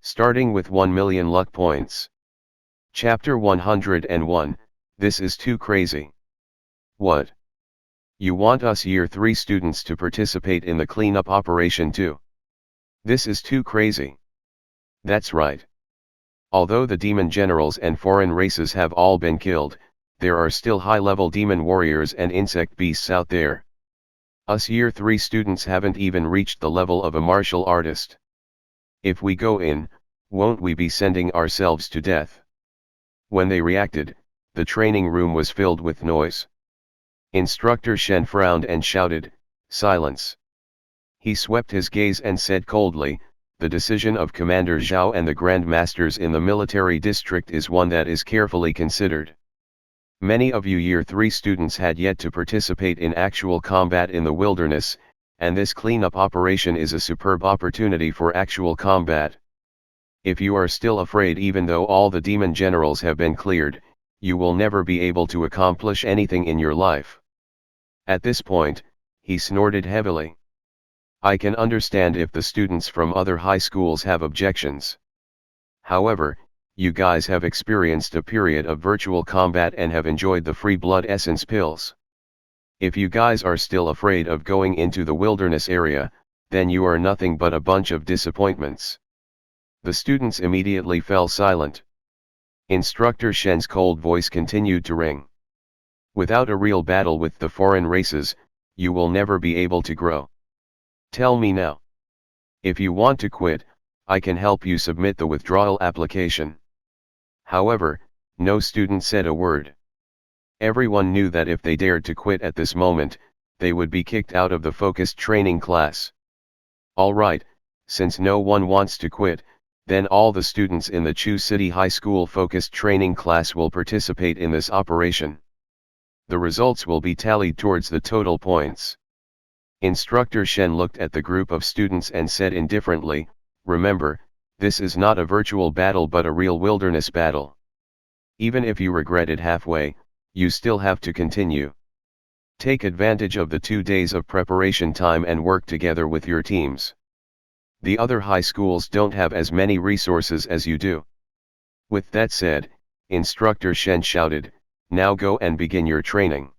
Starting with 1 million luck points. Chapter 101, This is Too Crazy. What? You want us Year 3 students to participate in the cleanup operation too? This is too crazy. That's right. Although the demon generals and foreign races have all been killed, there are still high-level demon warriors and insect beasts out there. Us Year 3 students haven't even reached the level of a martial artist. If we go in, won't we be sending ourselves to death? When they reacted, the training room was filled with noise. Instructor Shen frowned and shouted, "Silence." He swept his gaze and said coldly, "The decision of Commander Zhao and the Grand Masters in the military district is one that is carefully considered. Many of you Year 3 students had yet to participate in actual combat in the wilderness, and this cleanup operation is a superb opportunity for actual combat. If you are still afraid even though all the demon generals have been cleared, you will never be able to accomplish anything in your life." At this point, he snorted heavily. I can understand if the students from other high schools have objections. However, you guys have experienced a period of virtual combat and have enjoyed the free blood essence pills. If you guys are still afraid of going into the wilderness area, then you are nothing but a bunch of disappointments. The students immediately fell silent. Instructor Shen's cold voice continued to ring. Without a real battle with the foreign races, you will never be able to grow. Tell me now. If you want to quit, I can help you submit the withdrawal application. However, no student said a word. Everyone knew that if they dared to quit at this moment, they would be kicked out of the focused training class. Alright, since no one wants to quit, then all the students in the Chu City High School focused training class will participate in this operation. The results will be tallied towards the total points. Instructor Shen looked at the group of students and said indifferently, "Remember, this is not a virtual battle but a real wilderness battle. Even if you regret it halfway, you still have to continue. Take advantage of the 2 days of preparation time and work together with your teams. The other high schools don't have as many resources as you do." With that said, Instructor Shen shouted, "Now go and begin your training."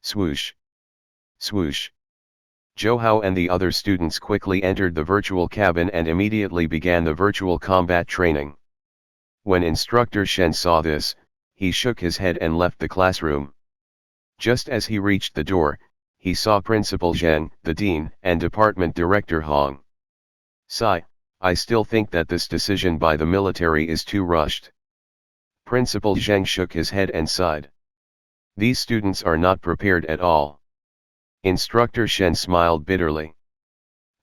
Swoosh! Swoosh! Zhou and the other students quickly entered the virtual cabin and immediately began the virtual combat training. When Instructor Shen saw this, he shook his head and left the classroom. Just as he reached the door, he saw Principal Zheng, the Dean, and Department Director Hong. "Sigh, I still think that this decision by the military is too rushed." Principal Zheng shook his head and sighed. "These students are not prepared at all." Instructor Shen smiled bitterly.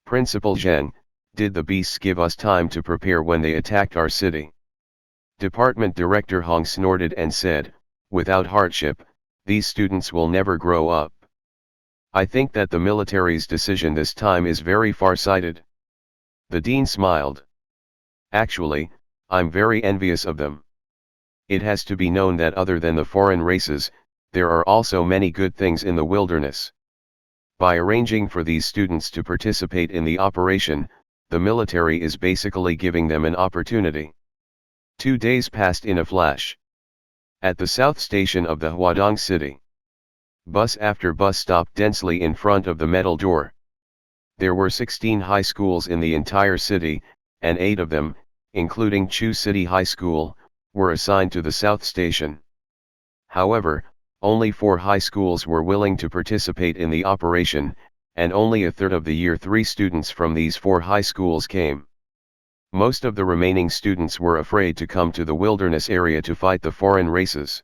"Principal Zheng, did the beasts give us time to prepare when they attacked our city?" Department Director Hong snorted and said, "Without hardship, these students will never grow up. I think that the military's decision this time is very far-sighted." The Dean smiled. "Actually, I'm very envious of them. It has to be known that other than the foreign races, there are also many good things in the wilderness. By arranging for these students to participate in the operation, the military is basically giving them an opportunity." 2 days passed in a flash. At the south station of the Huadong city, bus after bus stopped densely in front of the metal door. There were 16 high schools in the entire city, and 8 of them, including Chu City High School, were assigned to the south station. However, only 4 high schools were willing to participate in the operation, and only a third of the Year 3 students from these 4 high schools came. Most of the remaining students were afraid to come to the wilderness area to fight the foreign races.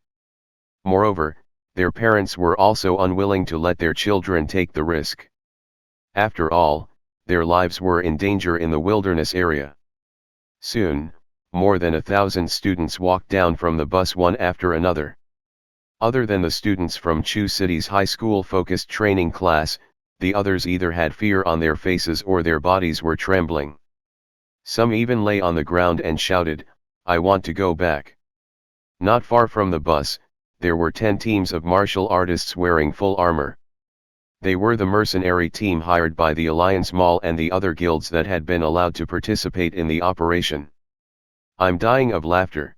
Moreover, their parents were also unwilling to let their children take the risk. After all, their lives were in danger in the wilderness area. Soon, more than 1,000 students walked down from the bus one after another. Other than the students from Chu City's high school focused training class, the others either had fear on their faces or their bodies were trembling. Some even lay on the ground and shouted, "I want to go back." Not far from the bus, there were 10 teams of martial artists wearing full armor. They were the mercenary team hired by the Alliance Mall and the other guilds that had been allowed to participate in the operation. I'm dying of laughter.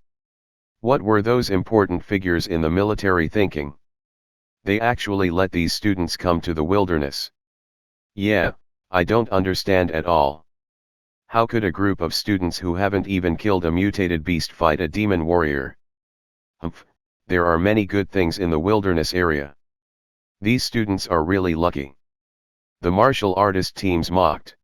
What were those important figures in the military thinking? They actually let these students come to the wilderness. Yeah, I don't understand at all. How could a group of students who haven't even killed a mutated beast fight a demon warrior? Humph, there are many good things in the wilderness area. These students are really lucky. The martial artist teams mocked.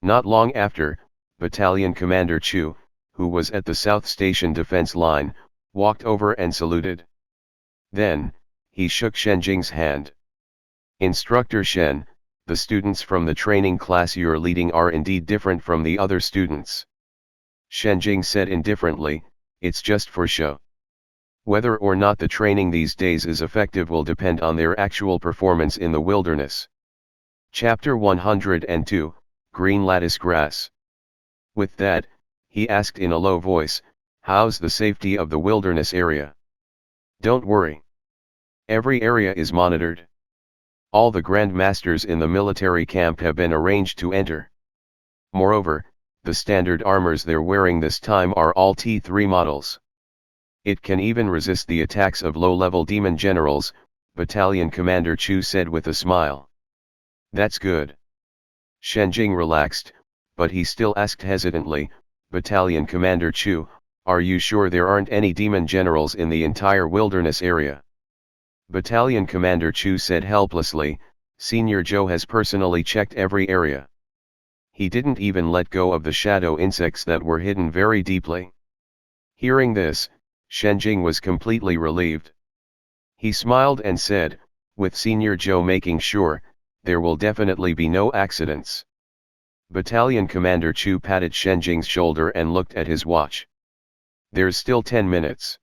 Not long after, Battalion Commander Chu, who was at the South Station defense line, walked over and saluted. Then, he shook Shenjing's hand. Instructor Shen, the students from the training class you're leading are indeed different from the other students. Shenjing said indifferently, it's just for show. Whether or not the training these days is effective will depend on their actual performance in the wilderness. Chapter 102, Green Lattice Grass. With that, he asked in a low voice, how's the safety of the wilderness area? Don't worry. Every area is monitored. All the Grand Masters in the military camp have been arranged to enter. Moreover, the standard armors they're wearing this time are all T3 models. It can even resist the attacks of low-level demon generals, Battalion Commander Chu said with a smile. That's good. Shenjing relaxed, but he still asked hesitantly, Battalion Commander Chu, are you sure there aren't any demon generals in the entire wilderness area? Battalion Commander Chu said helplessly, Senior Joe has personally checked every area. He didn't even let go of the shadow insects that were hidden very deeply. Hearing this, Shenjing was completely relieved. He smiled and said, with Senior Joe making sure, there will definitely be no accidents. Battalion Commander Chu patted Shenjing's shoulder and looked at his watch. There's still 10 minutes.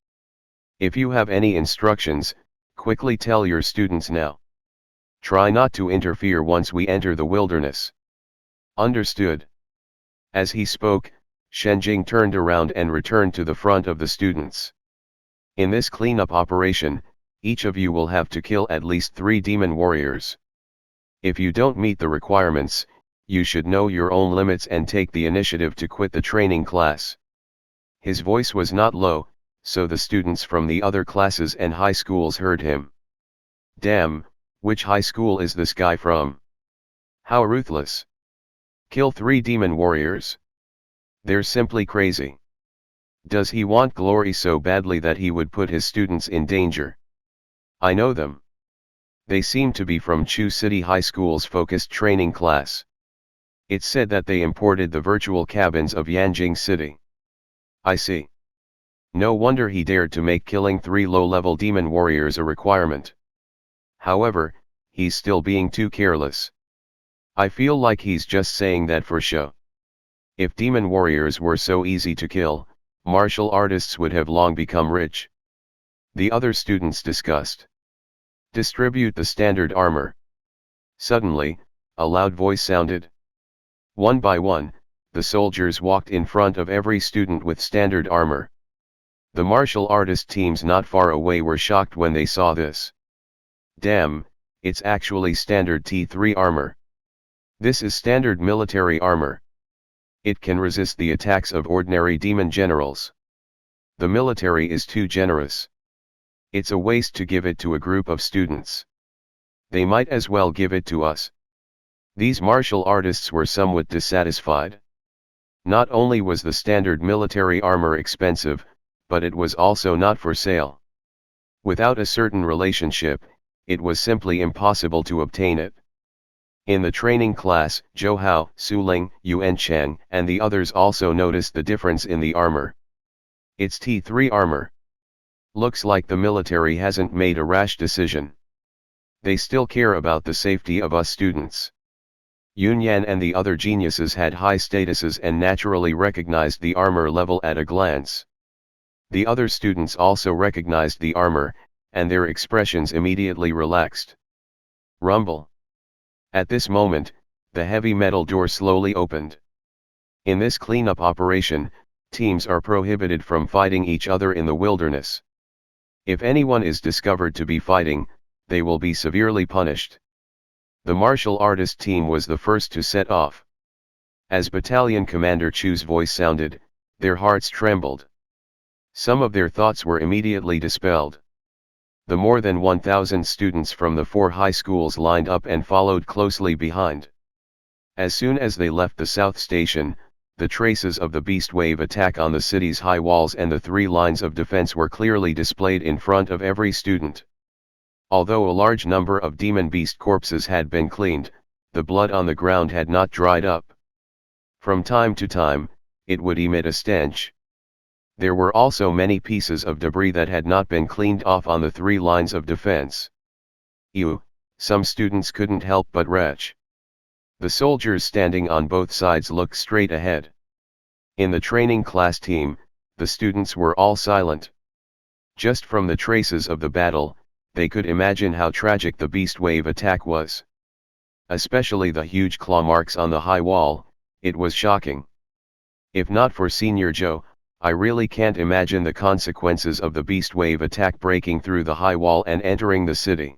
If you have any instructions, quickly tell your students now. Try not to interfere once we enter the wilderness. Understood. As he spoke, Shenjing turned around and returned to the front of the students. In this cleanup operation, each of you will have to kill at least 3 demon warriors. If you don't meet the requirements, you should know your own limits and take the initiative to quit the training class. His voice was not low, so the students from the other classes and high schools heard him. Damn, which high school is this guy from? How ruthless. Kill 3 demon warriors. They're simply crazy. Does he want glory so badly that he would put his students in danger? I know them. They seem to be from Chu City High School's focused training class. It's said that they imported the virtual cabins of Yanjing City. I see. No wonder he dared to make killing 3 low-level demon warriors a requirement. However, he's still being too careless. I feel like he's just saying that for show. If demon warriors were so easy to kill, martial artists would have long become rich. The other students discussed. Distribute the standard armor. Suddenly, a loud voice sounded. One by one, the soldiers walked in front of every student with standard armor. The martial artist teams not far away were shocked when they saw this. Damn, it's actually standard T3 armor. This is standard military armor. It can resist the attacks of ordinary demon generals. The military is too generous. It's a waste to give it to a group of students. They might as well give it to us. These martial artists were somewhat dissatisfied. Not only was the standard military armor expensive, but it was also not for sale. Without a certain relationship, it was simply impossible to obtain it. In the training class, Zhou Hao, Su Ling, Yuan Chang, and the others also noticed the difference in the armor. It's T3 armor. Looks like the military hasn't made a rash decision. They still care about the safety of us students. Yunyan and the other geniuses had high statuses and naturally recognized the armor level at a glance. The other students also recognized the armor, and their expressions immediately relaxed. Rumble. At this moment, the heavy metal door slowly opened. In this cleanup operation, teams are prohibited from fighting each other in the wilderness. If anyone is discovered to be fighting, they will be severely punished. The martial artist team was the first to set off. As Battalion Commander Chu's voice sounded, their hearts trembled. Some of their thoughts were immediately dispelled. The more than 1,000 students from the 4 high schools lined up and followed closely behind. As soon as they left the South Station, the traces of the beast wave attack on the city's high walls and the 3 lines of defense were clearly displayed in front of every student. Although a large number of demon beast corpses had been cleaned, the blood on the ground had not dried up. From time to time, it would emit a stench. There were also many pieces of debris that had not been cleaned off on the 3 lines of defense. Ew, some students couldn't help but retch. The soldiers standing on both sides looked straight ahead. In the training class team, the students were all silent. Just from the traces of the battle, they could imagine how tragic the beast wave attack was. Especially the huge claw marks on the high wall, it was shocking. If not for Senior Joe, I really can't imagine the consequences of the beast wave attack breaking through the high wall and entering the city.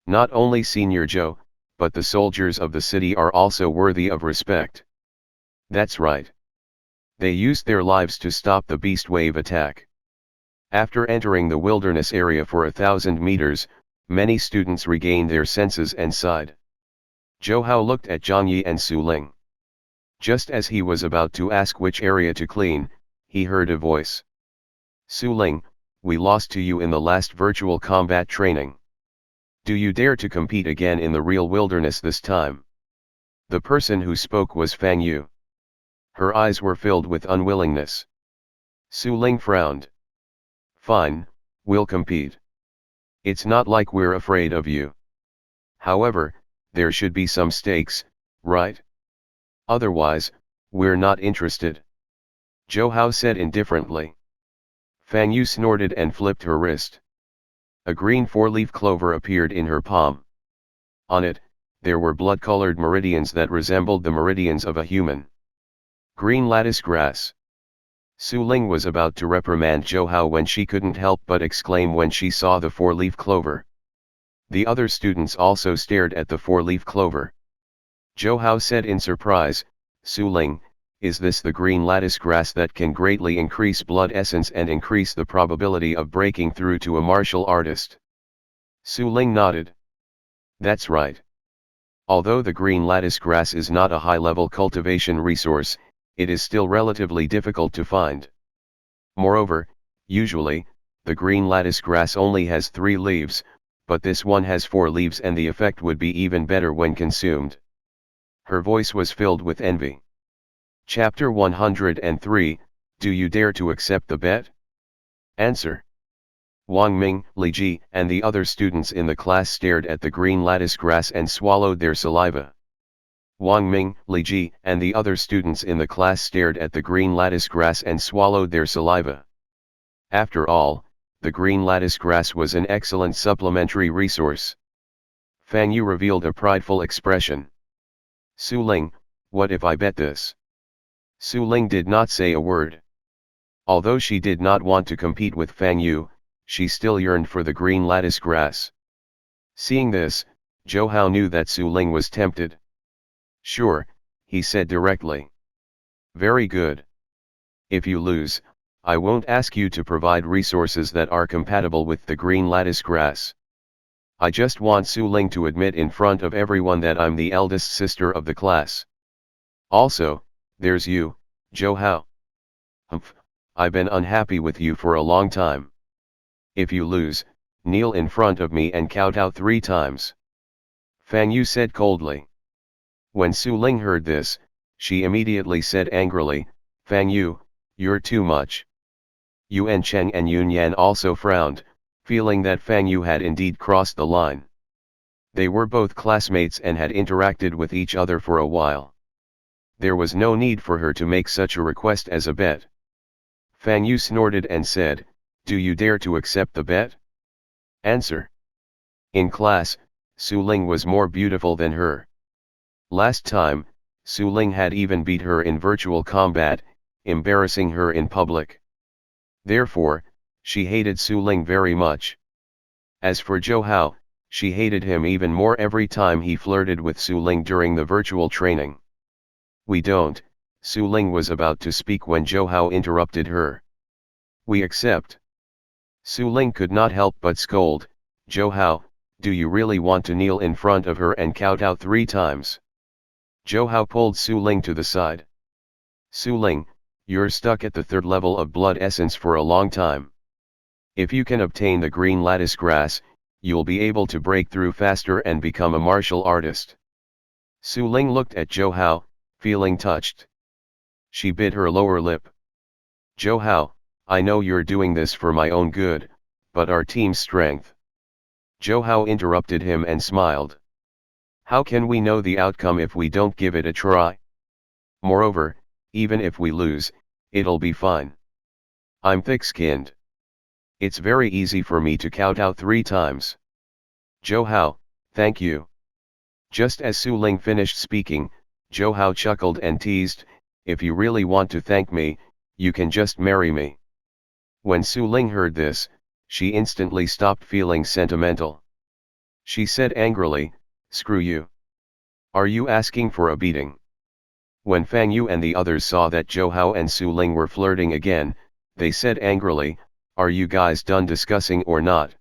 Not only Senior Joe, but the soldiers of the city are also worthy of respect. That's right. They used their lives to stop the beast wave attack. After entering the wilderness area for 1,000 meters, many students regained their senses and sighed. Zhou Hao looked at Zhang Yi and Su Ling. Just as he was about to ask which area to clean, he heard a voice. Su Ling, we lost to you in the last virtual combat training. Do you dare to compete again in the real wilderness this time? The person who spoke was Fang Yu. Her eyes were filled with unwillingness. Su Ling frowned. Fine, we'll compete. It's not like we're afraid of you. However, there should be some stakes, right? Otherwise, we're not interested. Zhou Hao said indifferently. Fang Yu snorted and flipped her wrist. A green 4-leaf clover appeared in her palm. On it, there were blood-colored meridians that resembled the meridians of a human. Green lattice grass. Su Ling was about to reprimand Zhou Hao when she couldn't help but exclaim when she saw the 4-leaf clover. The other students also stared at the 4-leaf clover. Zhou Hao said in surprise, Su Ling, is this the green lattice grass that can greatly increase blood essence and increase the probability of breaking through to a martial artist? Su Ling nodded. That's right. Although the green lattice grass is not a high-level cultivation resource, it is still relatively difficult to find. Moreover, usually, the green lattice grass only has 3 leaves, but this one has 4 leaves and the effect would be even better when consumed. Her voice was filled with envy. Chapter 103, Do you dare to accept the bet? Answer. Wang Ming, Li Ji, and the other students in the class stared at the green lattice grass and swallowed their saliva. Wang Ming, Li Ji, and the other students in the class stared at the green lattice grass and swallowed their saliva. After all, the green lattice grass was an excellent supplementary resource. Fang Yu revealed a prideful expression. Su Ling, what if I bet this? Su Ling did not say a word. Although she did not want to compete with Fang Yu, she still yearned for the green lattice grass. Seeing this, Zhou Hao knew that Su Ling was tempted. Sure, he said directly. Very good. If you lose, I won't ask you to provide resources that are compatible with the green lattice grass. I just want Su Ling to admit in front of everyone that I'm the eldest sister of the class. Also, there's you, Zhou Hao. Humph, I've been unhappy with you for a long time. If you lose, kneel in front of me and kowtow 3 times. Fang Yu said coldly. When Su Ling heard this, she immediately said angrily, Fang Yu, you're too much. Yuan Cheng and Yun Yan also frowned, feeling that Fang Yu had indeed crossed the line. They were both classmates and had interacted with each other for a while. There was no need for her to make such a request as a bet. Fang Yu snorted and said, Do you dare to accept the bet? Answer. In class, Su Ling was more beautiful than her. Last time, Su Ling had even beat her in virtual combat, embarrassing her in public. Therefore, she hated Su Ling very much. As for Zhou Hao, She hated him even more every time he flirted with Su Ling during the virtual training. We don't, Su Ling was about to speak when Zhou Hao interrupted her. We accept. Su Ling could not help but scold, Zhou Hao, do you really want to kneel in front of her and kowtow 3 times? Zhou Hao pulled Su Ling to the side. Su Ling, you're stuck at the 3rd level of blood essence for a long time. If you can obtain the green lattice grass, you'll be able to break through faster and become a martial artist. Su Ling looked at Zhou Hao, feeling touched. She bit her lower lip. Zhou Hao, I know you're doing this for my own good, but our team's strength. Zhou Hao interrupted him and smiled. How can we know the outcome if we don't give it a try? Moreover, even if we lose, it'll be fine. I'm thick-skinned. It's very easy for me to kowtow 3 times. Zhou Hao, thank you. Just as Su Ling finished speaking, Zhou Hao chuckled and teased, if you really want to thank me, you can just marry me. When Su Ling heard this, she instantly stopped feeling sentimental. She said angrily, screw you. Are you asking for a beating? When Fang Yu and the others saw that Zhou Hao and Su Ling were flirting again, they said angrily, are you guys done discussing or not?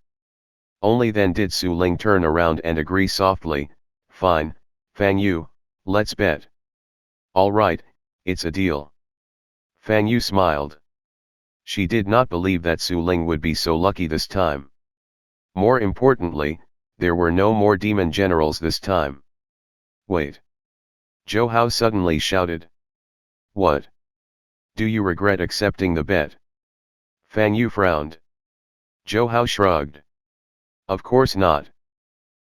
Only then did Su Ling turn around and agree softly, fine, Fang Yu, let's bet. All right, it's a deal. Fang Yu smiled. She did not believe that Su Ling would be so lucky this time. More importantly, there were no more demon generals this time. Wait. Zhou Hao suddenly shouted. What? Do you regret accepting the bet? Fang Yu frowned. Zhou Hao shrugged. Of course not.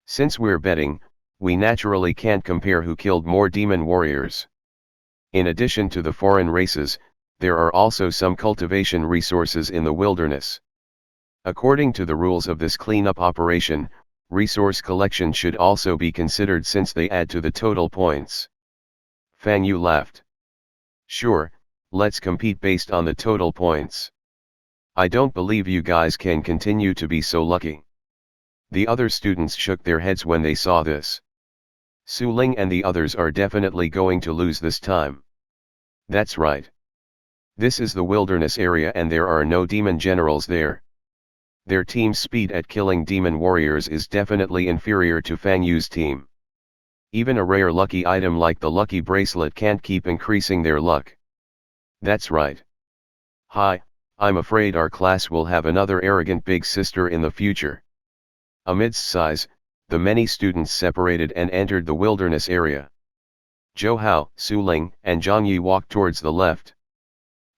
Since we're betting, we naturally can't compare who killed more demon warriors. In addition to the foreign races, there are also some cultivation resources in the wilderness. According to the rules of this cleanup operation, resource collection should also be considered since they add to the total points. Fang Yu laughed. Sure, let's compete based on the total points. I don't believe you guys can continue to be so lucky. The other students shook their heads when they saw this. Su Ling and the others are definitely going to lose this time. That's right. This is the wilderness area and there are no demon generals there. Their team's speed at killing demon warriors is definitely inferior to Fang Yu's team. Even a rare lucky item like the lucky bracelet can't keep increasing their luck. That's right. Hi, I'm afraid our class will have another arrogant big sister in the future. Amidst sighs, the many students separated and entered the wilderness area. Zhou Hao, Su Ling, and Zhang Yi walked towards the left.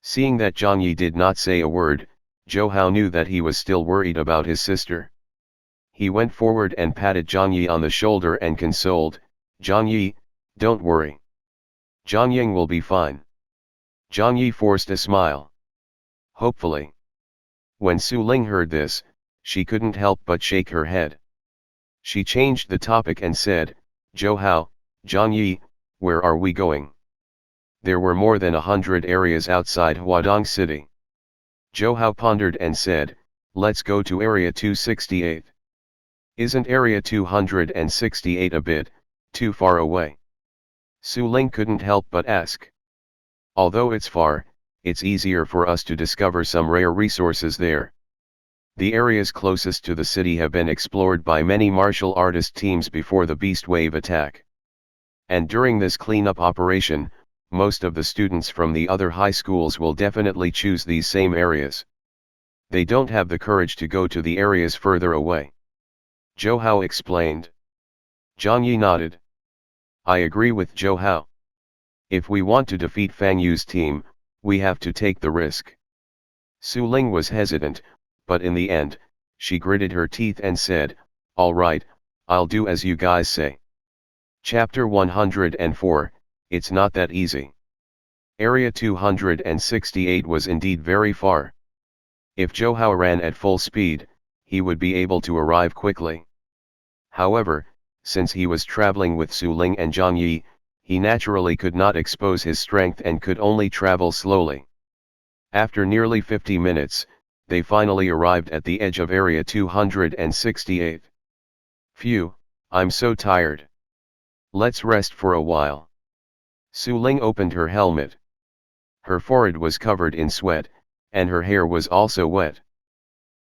Seeing that Zhang Yi did not say a word, Zhou Hao knew that he was still worried about his sister. He went forward and patted Zhang Yi on the shoulder and consoled, Zhang Yi, don't worry. Zhang Ying will be fine. Zhang Yi forced a smile. Hopefully. When Su Ling heard this, she couldn't help but shake her head. She changed the topic and said, Zhou Hao, Zhang Yi, where are we going? There were more than 100 areas outside Huadong City. Zhou Hao pondered and said, let's go to Area 268. Isn't Area 268 a bit too far away? Su Ling couldn't help but ask. Although it's far, it's easier for us to discover some rare resources there. The areas closest to the city have been explored by many martial artist teams before the beast wave attack. And during this cleanup operation, most of the students from the other high schools will definitely choose these same areas. They don't have the courage to go to the areas further away. Zhou Hao explained. Zhang Yi nodded. I agree with Zhou Hao. If we want to defeat Fang Yu's team, we have to take the risk. Su Ling was hesitant, but in the end, she gritted her teeth and said, all right, I'll do as you guys say. Chapter 104, It's not that easy. Area 268 was indeed very far. If Zhou Hao ran at full speed, he would be able to arrive quickly. However, since he was traveling with Su Ling and Zhang Yi, he naturally could not expose his strength and could only travel slowly. After nearly 50 minutes, they finally arrived at the edge of Area 268. Phew, I'm so tired. Let's rest for a while. Su Ling opened her helmet. Her forehead was covered in sweat, and her hair was also wet.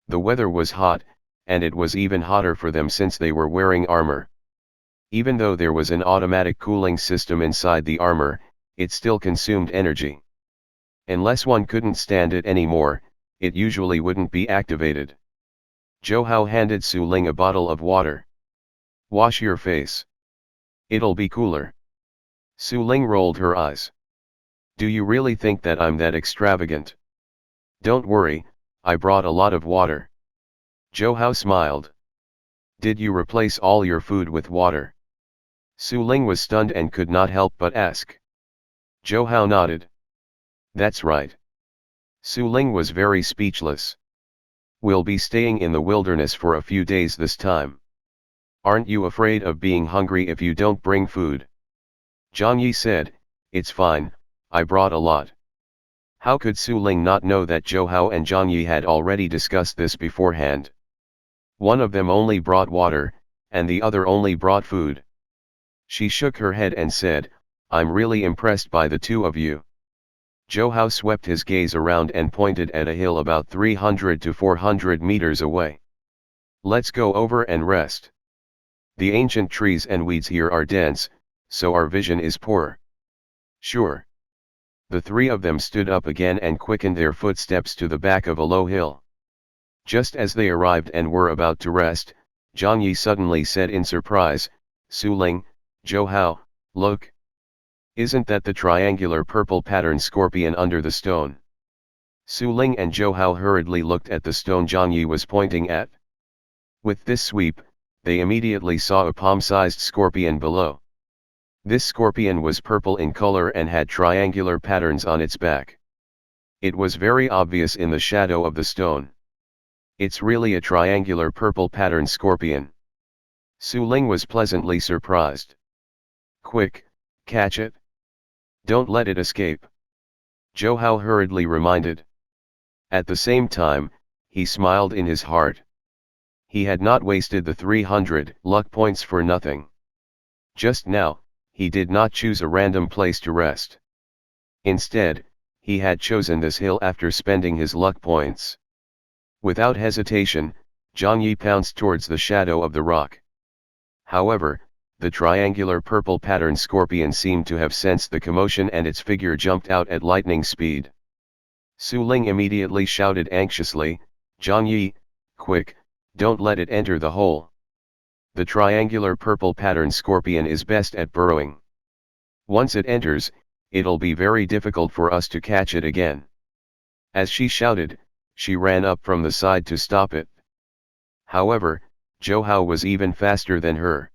The weather was hot, and it was even hotter for them since they were wearing armor. Even though there was an automatic cooling system inside the armor, it still consumed energy. Unless one couldn't stand it anymore, it usually wouldn't be activated. Zhou Hao handed Su Ling a bottle of water. Wash your face. It'll be cooler. Su Ling rolled her eyes. Do you really think that I'm that extravagant? Don't worry, I brought a lot of water. Zhou Hao smiled. Did you replace all your food with water? Su Ling was stunned and could not help but ask. Zhou Hao nodded. That's right. Su Ling was very speechless. We'll be staying in the wilderness for a few days this time. Aren't you afraid of being hungry if you don't bring food? Zhang Yi said, It's fine, I brought a lot. How could Su Ling not know that Zhou Hao and Zhang Yi had already discussed this beforehand? One of them only brought water, and the other only brought food. She shook her head and said, I'm really impressed by the two of you. Zhou Hao swept his gaze around and pointed at a hill about 300 to 400 meters away. Let's go over and rest. The ancient trees and weeds here are dense, so our vision is poor. Sure. The three of them stood up again and quickened their footsteps to the back of a low hill. Just as they arrived and were about to rest, Zhang Yi suddenly said in surprise, Su Ling, Zhou Hao, look. Isn't that the triangular purple pattern scorpion under the stone? Su Ling and Zhou Hao hurriedly looked at the stone Zhang Yi was pointing at. With this sweep, they immediately saw a palm-sized scorpion below. This scorpion was purple in color and had triangular patterns on its back. It was very obvious in the shadow of the stone. It's really a triangular purple pattern scorpion. Su Ling was pleasantly surprised. Quick, catch it. Don't let it escape. Zhou Hao hurriedly reminded. At the same time, he smiled in his heart. He had not wasted the 300 luck points for nothing. Just now, he did not choose a random place to rest. Instead, he had chosen this hill after spending his luck points. Without hesitation, Zhang Yi pounced towards the shadow of the rock. However, the triangular purple pattern scorpion seemed to have sensed the commotion and its figure jumped out at lightning speed. Su Ling immediately shouted anxiously, Zhang Yi, quick, don't let it enter the hole. The triangular purple pattern scorpion is best at burrowing. Once it enters, it'll be very difficult for us to catch it again. As she shouted, she ran up from the side to stop it. However, Zhou Hao was even faster than her.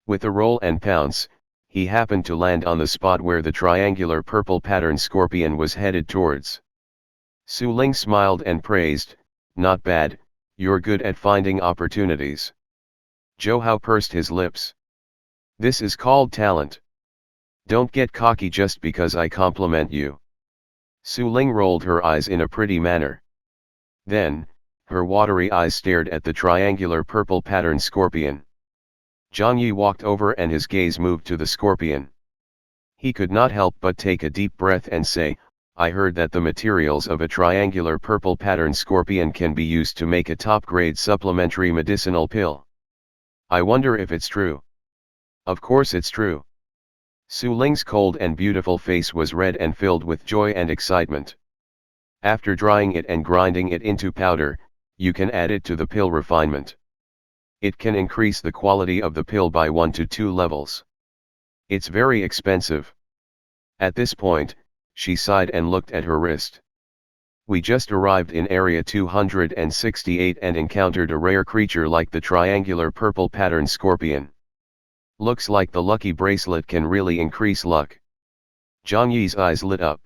With a roll and pounce, he happened to land on the spot where the triangular purple pattern scorpion was headed towards. Su Ling smiled and praised, not bad, you're good at finding opportunities. Zhou Hao pursed his lips. This is called talent. Don't get cocky just because I compliment you. Su Ling rolled her eyes in a pretty manner. Then, her watery eyes stared at the triangular purple pattern scorpion. Zhang Yi walked over and his gaze moved to the scorpion. He could not help but take a deep breath and say, I heard that the materials of a triangular purple pattern scorpion can be used to make a top-grade supplementary medicinal pill. I wonder if it's true. Of course it's true. Su Ling's cold and beautiful face was red and filled with joy and excitement. After drying it and grinding it into powder, you can add it to the pill refinement. It can increase the quality of the pill by 1 to 2 levels. It's very expensive. At this point, she sighed and looked at her wrist. We just arrived in Area 268 and encountered a rare creature like the triangular purple pattern scorpion. Looks like the lucky bracelet can really increase luck. Zhang Yi's eyes lit up.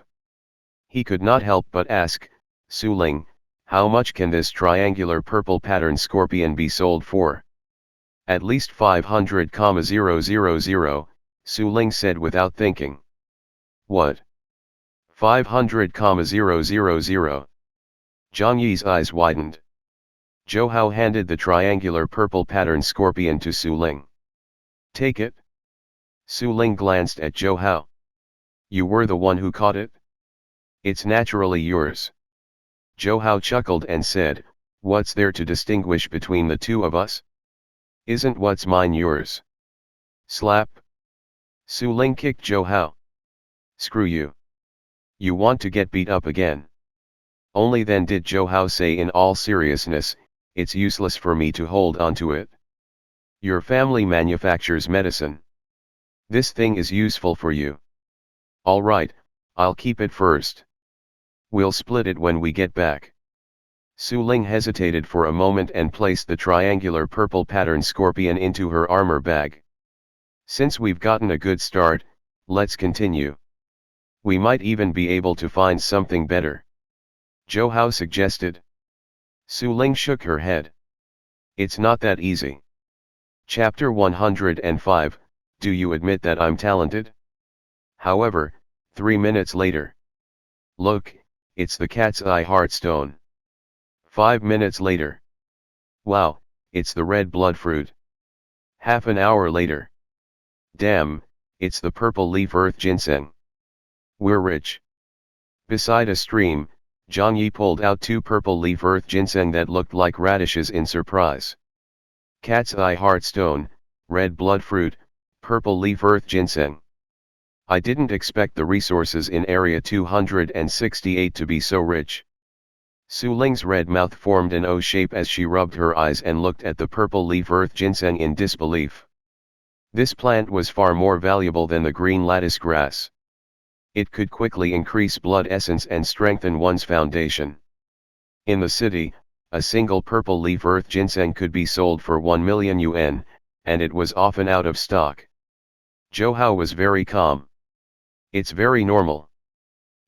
He could not help but ask, Su Ling, how much can this triangular purple pattern scorpion be sold for? At least 500,000, Su Ling said without thinking. What? 500,000? Zhang Yi's eyes widened. Zhou Hao handed the triangular purple pattern scorpion to Su Ling. Take it. Su Ling glanced at Zhou Hao. You were the one who caught it? It's naturally yours. Zhou Hao chuckled and said, what's there to distinguish between the two of us? Isn't what's mine yours? Slap. Su Ling kicked Zhou Hao. Screw you. You want to get beat up again. Only then did Zhou Hao say in all seriousness, it's useless for me to hold on to it. Your family manufactures medicine. This thing is useful for you. All right, I'll keep it first. We'll split it when we get back. Su Ling hesitated for a moment and placed the triangular purple pattern scorpion into her armor bag. Since we've gotten a good start, let's continue. We might even be able to find something better. Zhou Hao suggested. Su Ling shook her head. It's not that easy. Chapter 105, Do you admit that I'm talented? However, 3 minutes later. Look, it's the cat's eye heartstone. 5 minutes later. Wow, it's the red blood fruit. Half an hour later. Damn, it's the purple leaf earth ginseng. We're rich. Beside a stream, Zhang Yi pulled out 2 purple leaf earth ginseng that looked like radishes in surprise. Cat's eye heartstone, red blood fruit, purple leaf earth ginseng. I didn't expect the resources in Area 268 to be so rich. Su Ling's red mouth formed an O shape as she rubbed her eyes and looked at the purple leaf earth ginseng in disbelief. This plant was far more valuable than the green lattice grass. It could quickly increase blood essence and strengthen one's foundation. In the city, a single purple leaf earth ginseng could be sold for 1 million yuan, and it was often out of stock. Zhou Hao was very calm. It's very normal.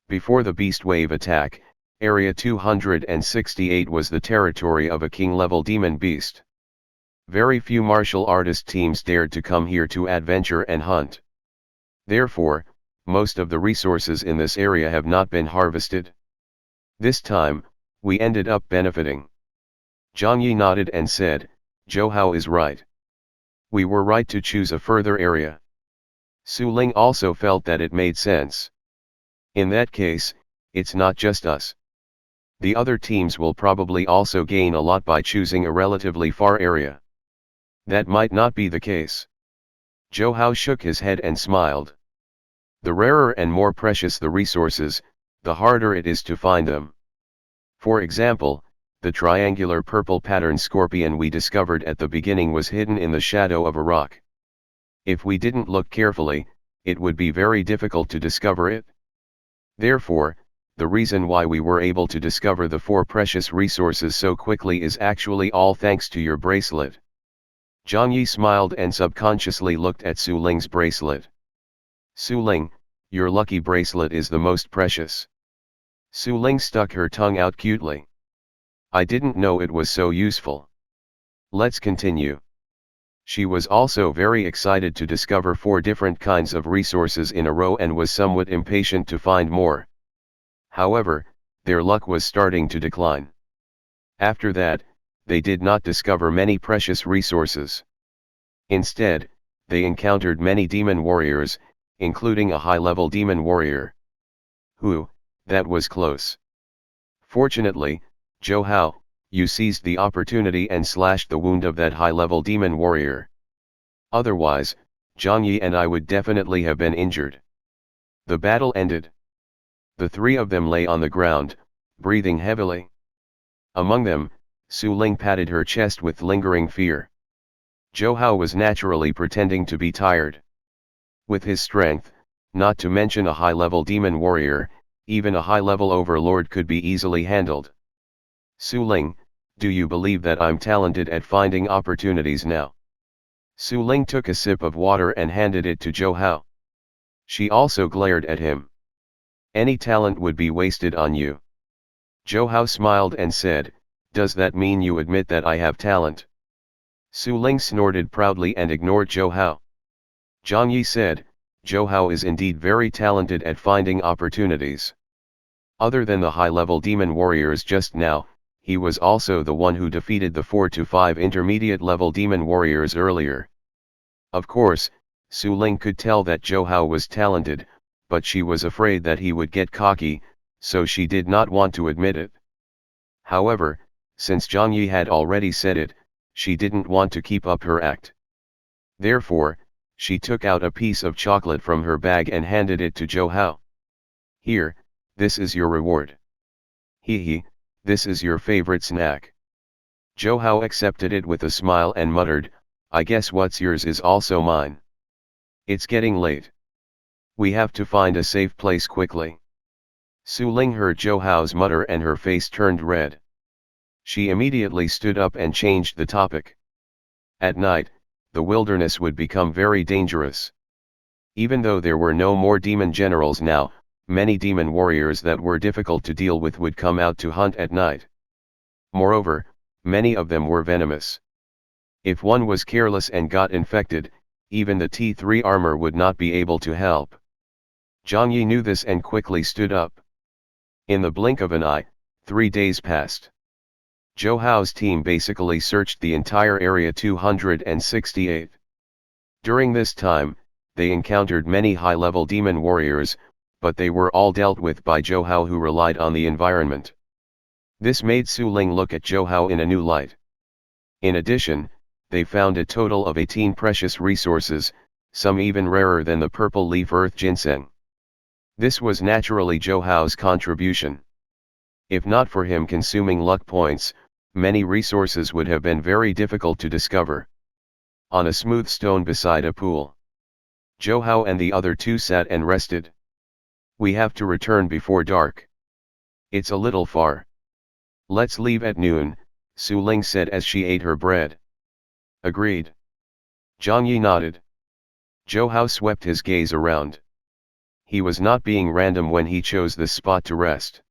Before the beast wave attack, Area 268 was the territory of a king-level demon beast. Very few martial artist teams dared to come here to adventure and hunt. Therefore, most of the resources in this area have not been harvested. This time, we ended up benefiting. Zhang Yi nodded and said, Zhou Hao is right. We were right to choose a further area. Su Ling also felt that it made sense. In that case, it's not just us. The other teams will probably also gain a lot by choosing a relatively far area. That might not be the case. Zhou Hao shook his head and smiled. The rarer and more precious the resources, the harder it is to find them. For example, the triangular purple pattern scorpion we discovered at the beginning was hidden in the shadow of a rock. If we didn't look carefully, it would be very difficult to discover it. Therefore, the reason why we were able to discover the 4 precious resources so quickly is actually all thanks to your bracelet. Zhang Yi smiled and subconsciously looked at Su Ling's bracelet. Su Ling, your lucky bracelet is the most precious. Su Ling stuck her tongue out cutely. I didn't know it was so useful. Let's continue. She was also very excited to discover 4 different kinds of resources in a row and was somewhat impatient to find more. However, their luck was starting to decline. After that, they did not discover many precious resources. Instead, they encountered many demon warriors, including a high-level demon warrior. That was close. Fortunately, Zhou Hao, you seized the opportunity and slashed the wound of that high-level demon warrior. Otherwise, Zhang Yi and I would definitely have been injured. The battle ended. The 3 of them lay on the ground, breathing heavily. Among them, Su Ling patted her chest with lingering fear. Zhou Hao was naturally pretending to be tired. With his strength, not to mention a high-level demon warrior, even a high-level overlord could be easily handled. Su Ling, do you believe that I'm talented at finding opportunities now? Su Ling took a sip of water and handed it to Zhou Hao. She also glared at him. Any talent would be wasted on you. Zhou Hao smiled and said, does that mean you admit that I have talent? Su Ling snorted proudly and ignored Zhou Hao. Zhang Yi said, Zhou Hao is indeed very talented at finding opportunities. Other than the high-level demon warriors just now, he was also the one who defeated the 4 to 5 intermediate level demon warriors earlier. Of course, Su Ling could tell that Zhou Hao was talented, but she was afraid that he would get cocky, so she did not want to admit it. However, since Zhang Yi had already said it, she didn't want to keep up her act. Therefore, she took out a piece of chocolate from her bag and handed it to Zhou Hao. "Here, this is your reward." "Hee, this is your favorite snack." Zhou Hao accepted it with a smile and muttered, "I guess what's yours is also mine. It's getting late. We have to find a safe place quickly." Su Ling heard Zhou Hao's mutter and her face turned red. She immediately stood up and changed the topic. At night, the wilderness would become very dangerous. Even though there were no more demon generals now, many demon warriors that were difficult to deal with would come out to hunt at night. Moreover, many of them were venomous. If one was careless and got infected, even the T3 armor would not be able to help. Zhang Yi knew this and quickly stood up. In the blink of an eye, 3 days passed. Zhou Hao's team basically searched the entire area 268. During this time, they encountered many high-level demon warriors, but they were all dealt with by Zhou Hao, who relied on the environment. This made Su Ling look at Zhou Hao in a new light. In addition, they found a total of 18 precious resources, some even rarer than the purple leaf earth ginseng. This was naturally Zhou Hao's contribution. If not for him consuming luck points, many resources would have been very difficult to discover. On a smooth stone beside a pool, Zhou Hao and the other two sat and rested. "We have to return before dark. It's a little far. Let's leave at noon," Su Ling said as she ate her bread. "Agreed." Zhang Yi nodded. Zhou Hao swept his gaze around. He was not being random when he chose this spot to rest.